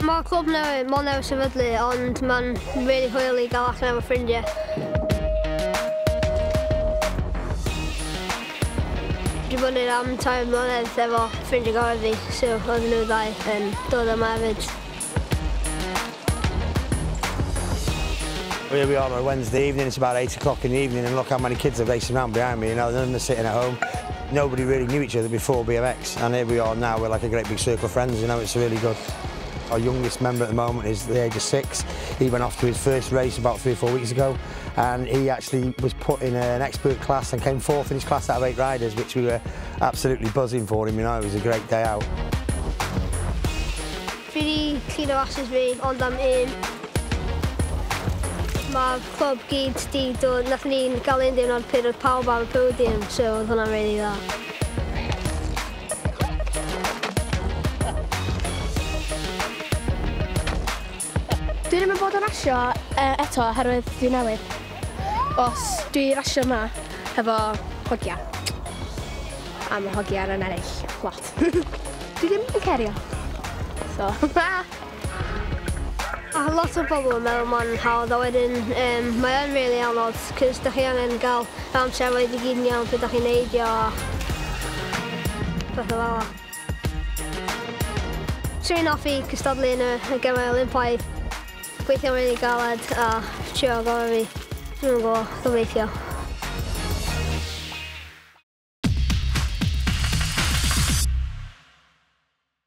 Mae'r clwb newydd mor newydd sefydlu, ond mae'n rili hwyl I gael allan efo ffrindiau. Dwi bod yn am 3 mlynedd efo ffrindiau gorau fi, so oedd nhw ddau yn dod yma hefyd. Here we are on a Wednesday evening, it's about 8 o'clock in the evening, and look how many kids are racing around behind me, you know, none of them are sitting at home. Nobody really knew each other before BMX, and here we are now, we're like a great big circle of friends, you know, it's really good. Our youngest member at the moment is the age of 6. He went off to his first race about 3 or 4 weeks ago, and he actually was put in an expert class and came 4th in his class out of 8 riders, which we were absolutely buzzing for him, you know, it was a great day out. Fi wedi clean o ashes fi, ond am un. Mae'r clwb gyd wedi dod, nath ni'n gael un diwrnod pryd oedd pawb ar y podium, so oedd hwnna'n rili dda. Dwi ddim yn bod yn rasio eto oherwydd dwi newydd. Os dwi rasio yma efo hogia. A mae hogia yn ennill lot. Dwi ddim yn cerio. So, A lot o bobl yn meddwl mae'n hawdd, a wedyn mae yn rili anodd, cos da chi angen gael amseroedd I gyd yn iawn pryd da chi'n neidio a pethau fel yna. Swn i'n hoffi cystadlu yn y gemau Olympaidd. Gweithio'n rili galed a trio gorau fi. Dwi'n gwybod, gobeithio.